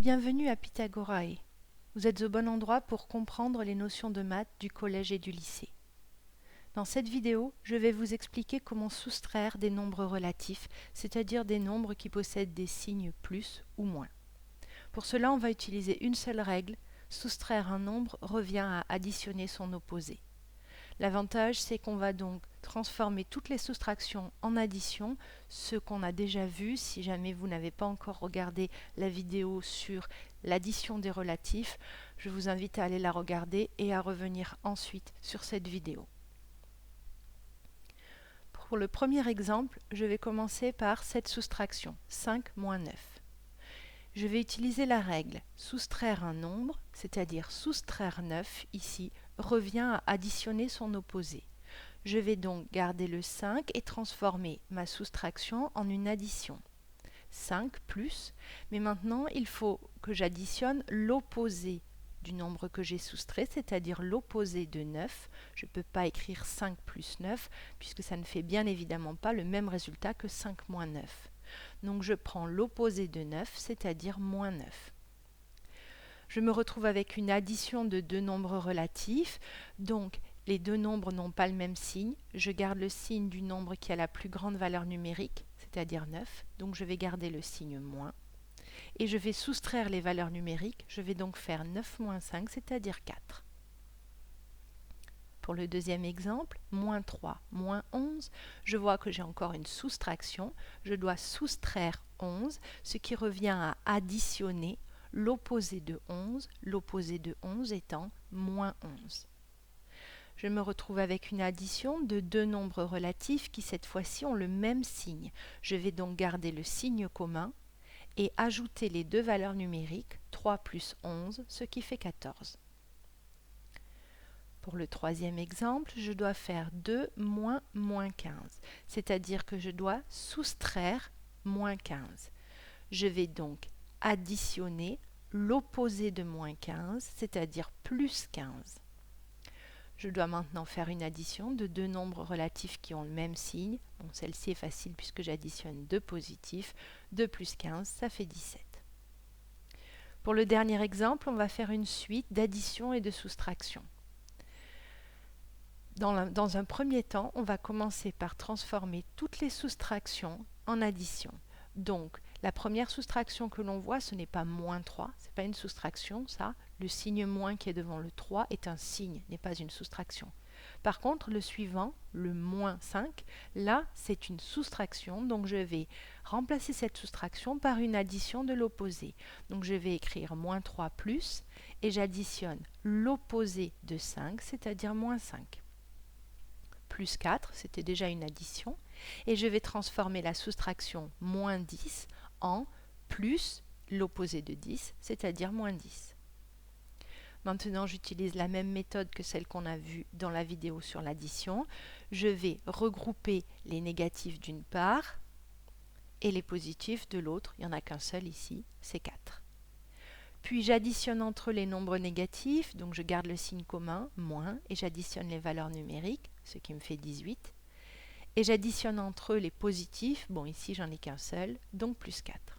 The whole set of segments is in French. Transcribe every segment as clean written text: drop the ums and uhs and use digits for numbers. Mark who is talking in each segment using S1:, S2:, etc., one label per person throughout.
S1: Bienvenue à Pythagorae. Vous êtes au bon endroit pour comprendre les notions de maths du collège et du lycée. Dans cette vidéo, je vais vous expliquer comment soustraire des nombres relatifs, c'est-à-dire des nombres qui possèdent des signes plus ou moins. Pour cela, on va utiliser une seule règle. Soustraire un nombre revient à additionner son opposé. L'avantage, c'est qu'on va donc transformer toutes les soustractions en addition, ce qu'on a déjà vu. Si jamais vous n'avez pas encore regardé la vidéo sur l'addition des relatifs, je vous invite à aller la regarder et à revenir ensuite sur cette vidéo. Pour le premier exemple, je vais commencer par cette soustraction, 5 moins 9. Je vais utiliser la règle soustraire un nombre, c'est-à-dire soustraire 9 ici, revient à additionner son opposé. Je vais donc garder le 5 et transformer ma soustraction en une addition. 5 plus, mais maintenant il faut que j'additionne l'opposé du nombre que j'ai soustrait, c'est-à-dire l'opposé de 9. Je ne peux pas écrire 5 plus 9, puisque ça ne fait bien évidemment pas le même résultat que 5 moins 9. Donc je prends l'opposé de 9, c'est-à-dire moins 9. Je me retrouve avec une addition de deux nombres relatifs, donc les deux nombres n'ont pas le même signe. Je garde le signe du nombre qui a la plus grande valeur numérique, c'est-à-dire 9, donc je vais garder le signe moins. Et je vais soustraire les valeurs numériques, je vais donc faire 9 moins 5, c'est-à-dire 4. Pour le deuxième exemple, moins 3, moins 11, je vois que j'ai encore une soustraction. Je dois soustraire 11, ce qui revient à additionner l'opposé de 11 étant moins 11. Je me retrouve avec une addition de deux nombres relatifs qui cette fois-ci ont le même signe. Je vais donc garder le signe commun et ajouter les deux valeurs numériques, 3 plus 11, ce qui fait 14. Pour le troisième exemple, je dois faire 2 moins moins 15, c'est-à-dire que je dois soustraire moins 15. Je vais donc additionner l'opposé de moins 15, c'est-à-dire plus 15. Je dois maintenant faire une addition de deux nombres relatifs qui ont le même signe. Bon, celle-ci est facile puisque j'additionne deux positifs. 2 plus 15, ça fait 17. Pour le dernier exemple, on va faire une suite d'addition et de soustraction. Dans un premier temps, on va commencer par transformer toutes les soustractions en addition. Donc, la première soustraction que l'on voit, ce n'est pas moins 3, ce n'est pas une soustraction, ça. Le signe moins qui est devant le 3 est un signe, n'est pas une soustraction. Par contre, le suivant, le moins 5, là, c'est une soustraction, donc je vais remplacer cette soustraction par une addition de l'opposé. Donc, je vais écrire moins 3 plus, et j'additionne l'opposé de 5, c'est-à-dire moins 5. Plus 4, c'était déjà une addition, et je vais transformer la soustraction moins 10 en plus l'opposé de 10, c'est-à-dire moins 10. Maintenant, j'utilise la même méthode que celle qu'on a vue dans la vidéo sur l'addition. Je vais regrouper les négatifs d'une part et les positifs de l'autre. Il n'y en a qu'un seul ici, c'est 4. Puis j'additionne entre les nombres négatifs, donc je garde le signe commun, moins, et j'additionne les valeurs numériques, ce qui me fait 18. Et j'additionne entre eux les positifs, bon ici j'en ai qu'un seul, donc plus 4.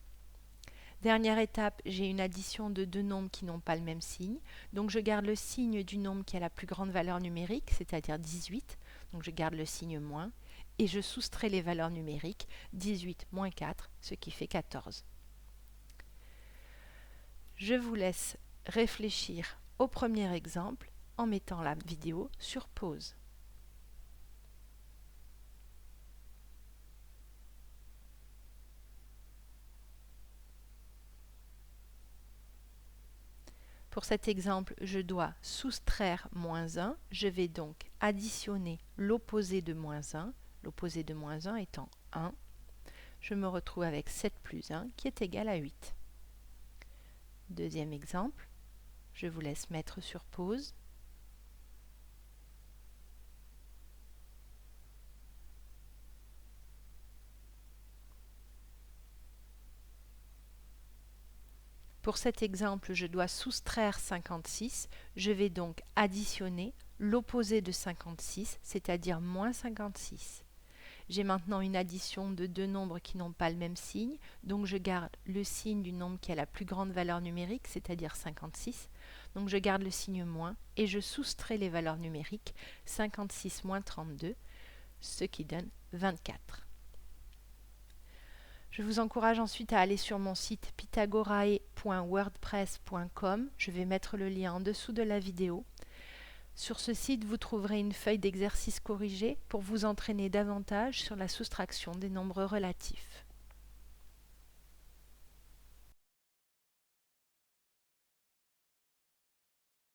S1: Dernière étape, j'ai une addition de deux nombres qui n'ont pas le même signe, donc je garde le signe du nombre qui a la plus grande valeur numérique, c'est-à-dire 18, donc je garde le signe moins, et je soustrais les valeurs numériques, 18 moins 4, ce qui fait 14. Je vous laisse réfléchir au premier exemple en mettant la vidéo sur pause. Pour cet exemple, je dois soustraire moins 1. Je vais donc additionner l'opposé de moins 1, l'opposé de moins 1 étant 1. Je me retrouve avec 7 plus 1 qui est égal à 8. Deuxième exemple, je vous laisse mettre sur pause. Pour cet exemple, je dois soustraire 56. Je vais donc additionner l'opposé de 56, c'est-à-dire moins 56. J'ai maintenant une addition de deux nombres qui n'ont pas le même signe, donc je garde le signe du nombre qui a la plus grande valeur numérique, c'est-à-dire 56. Donc je garde le signe moins et je soustrais les valeurs numériques, 56 moins 32, ce qui donne 24. Je vous encourage ensuite à aller sur mon site pythagorae.wordpress.com. Je vais mettre le lien en dessous de la vidéo. Sur ce site, vous trouverez une feuille d'exercice corrigée pour vous entraîner davantage sur la soustraction des nombres relatifs.